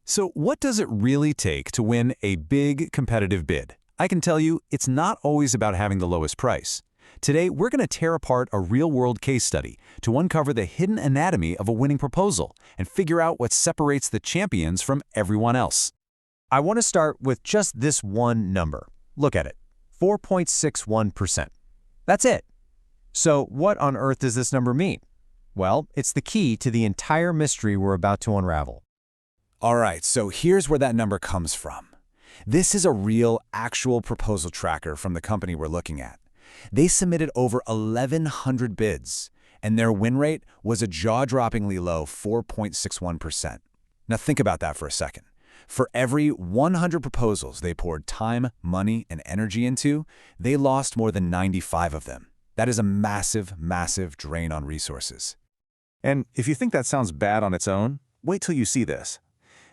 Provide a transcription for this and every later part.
So what does it really take to win a big competitive bid? I can tell you, it's not always about having the lowest price. Today, we're going to tear apart a real-world case study to uncover the hidden anatomy of a winning proposal and figure out what separates the champions from everyone else. I want to start with just this one number. Look at it, 4.61%. That's it. So what on earth does this number mean? Well, it's the key to the entire mystery we're about to unravel. All right, so here's where that number comes from. This is a real, actual proposal tracker from the company we're looking at. They submitted over 1,100 bids, and their win rate was a jaw-droppingly low 4.61%. Now think about that for a second. For every 100 proposals they poured time, money, and energy into, they lost more than 95 of them. That is a massive, massive drain on resources. And if you think that sounds bad on its own, wait till you see this.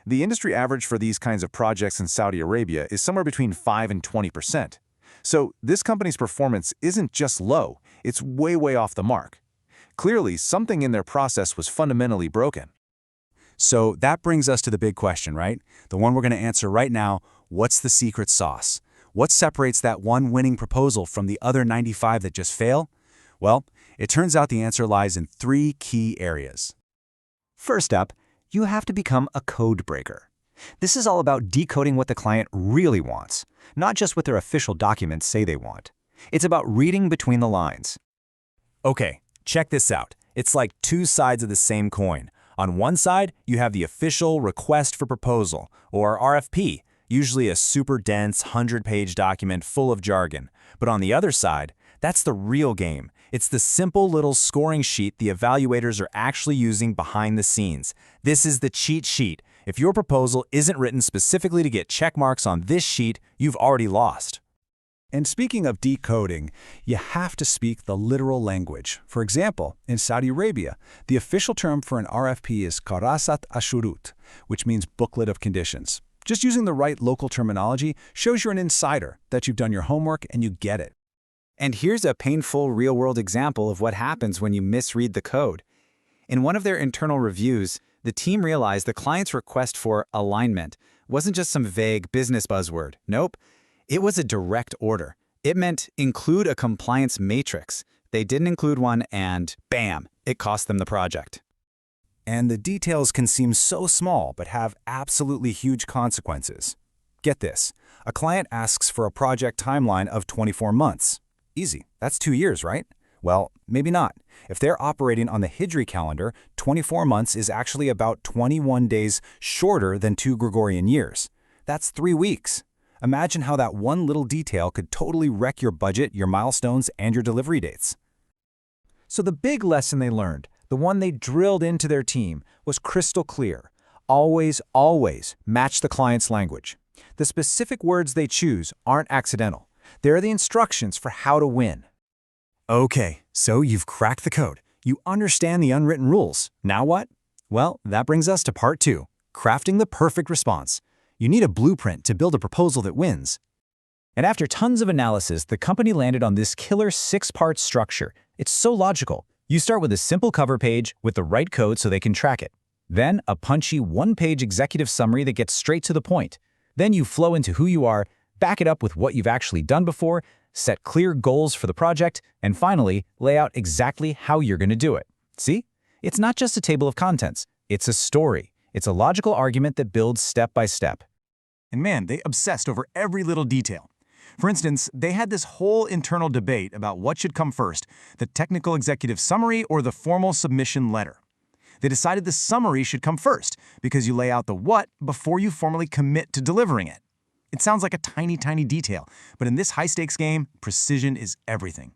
The industry average for these kinds of projects in Saudi Arabia is somewhere between 5 and 20%. So this company's performance isn't just low, it's way, way off the mark. Clearly, something in their process was fundamentally broken. So that brings us to the big question, right? The one we're going to answer right now. What's the secret sauce? What separates that one winning proposal from the other 95 that just fail? Well, it turns out the answer lies in 3 key areas. First up, you have to become a code breaker. This is all about decoding what the client really wants, not just what their official documents say they want. It's about reading between the lines. Okay, check this out. It's like 2 sides of the same coin. On one side, you have the official request for proposal, or RFP, usually a super dense 100-page document full of jargon. But on the other side, that's the real game. It's the simple little scoring sheet the evaluators are actually using behind the scenes. This is the cheat sheet. If your proposal isn't written specifically to get check marks on this sheet, you've already lost. And speaking of decoding, you have to speak the literal language. For example, in Saudi Arabia, the official term for an RFP is Qarasat Ashurut, which means booklet of conditions. Just using the right local terminology shows you're an insider, that you've done your homework and you get it. And here's a painful real-world example of what happens when you misread the code. In one of their internal reviews, the team realized the client's request for alignment wasn't just some vague business buzzword. Nope. It was a direct order. It meant include a compliance matrix. They didn't include one and bam, it cost them the project. And the details can seem so small but have absolutely huge consequences. Get this, a client asks for a project timeline of 24 months. Easy, that's 2 years, right? Well, maybe not. If they're operating on the Hijri calendar, 24 months is actually about 21 days shorter than 2 Gregorian years. That's 3 weeks. Imagine how that one little detail could totally wreck your budget, your milestones, and your delivery dates. So the big lesson they learned, the one they drilled into their team, was crystal clear. Always, always match the client's language. The specific words they choose aren't accidental. They're the instructions for how to win. Okay, so you've cracked the code. You understand the unwritten rules. Now what? Well, that brings us to part 2, crafting the perfect response. You need a blueprint to build a proposal that wins. And after tons of analysis, the company landed on this killer 6-part structure. It's so logical. You start with a simple cover page with the right code so they can track it. Then a punchy 1-page executive summary that gets straight to the point. Then you flow into who you are, back it up with what you've actually done before, set clear goals for the project, and finally, lay out exactly how you're going to do it. See? It's not just a table of contents. It's a story. It's a logical argument that builds step by step. And man, they obsessed over every little detail. For instance, they had this whole internal debate about what should come first, the technical executive summary or the formal submission letter. They decided the summary should come first because you lay out the what before you formally commit to delivering it. It sounds like a tiny, tiny detail, but in this high-stakes game, precision is everything.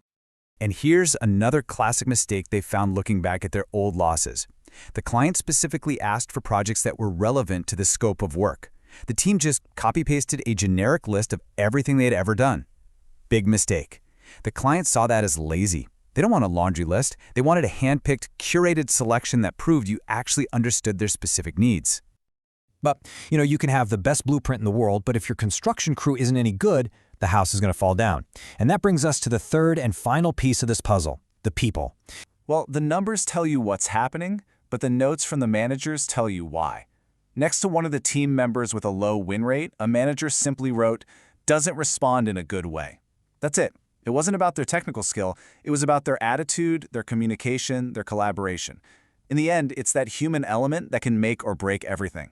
And here's another classic mistake they found looking back at their old losses. The client specifically asked for projects that were relevant to the scope of work. The team just copy-pasted a generic list of everything they had ever done. Big mistake. The client saw that as lazy. They don't want a laundry list. They wanted a hand-picked, curated selection that proved you actually understood their specific needs. But, you can have the best blueprint in the world, but if your construction crew isn't any good, the house is going to fall down. And that brings us to the third and final piece of this puzzle, the people. Well, the numbers tell you what's happening, but the notes from the managers tell you why. Next to one of the team members with a low win rate, a manager simply wrote, "Doesn't respond in a good way." That's it. It wasn't about their technical skill, it was about their attitude, their communication, their collaboration. In the end, it's that human element that can make or break everything.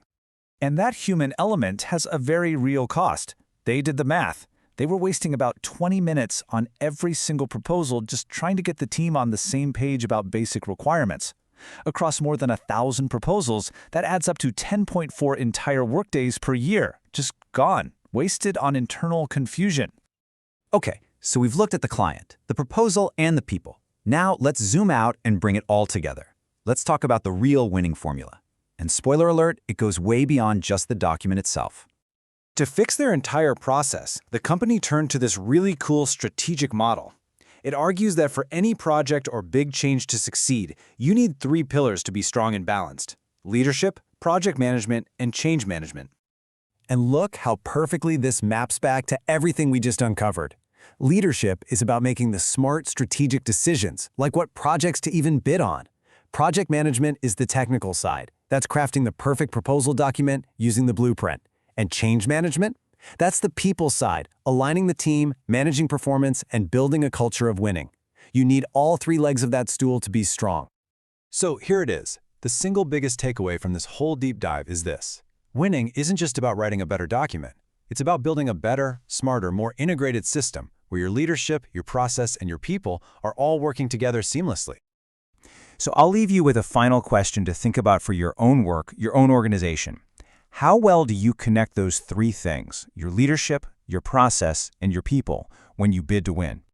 And that human element has a very real cost. They did the math. They were wasting about 20 minutes on every single proposal just trying to get the team on the same page about basic requirements. Across more than 1,000 proposals, that adds up to 10.4 entire workdays per year. Just gone, wasted on internal confusion. Okay, so we've looked at the client, the proposal, and the people. Now let's zoom out and bring it all together. Let's talk about the real winning formula. And spoiler alert, it goes way beyond just the document itself. To fix their entire process, the company turned to this really cool strategic model. It argues that for any project or big change to succeed, you need 3 pillars to be strong and balanced: leadership, project management, and change management. And look how perfectly this maps back to everything we just uncovered. Leadership is about making the smart, strategic decisions, like what projects to even bid on. Project management is the technical side. That's crafting the perfect proposal document using the blueprint. And change management? That's the people side, aligning the team, managing performance, and building a culture of winning. You need all 3 legs of that stool to be strong. So here it is. The single biggest takeaway from this whole deep dive is this. Winning isn't just about writing a better document. It's about building a better, smarter, more integrated system where your leadership, your process, and your people are all working together seamlessly. So I'll leave you with a final question to think about for your own work, your own organization. How well do you connect those 3 things, your leadership, your process, and your people, when you bid to win?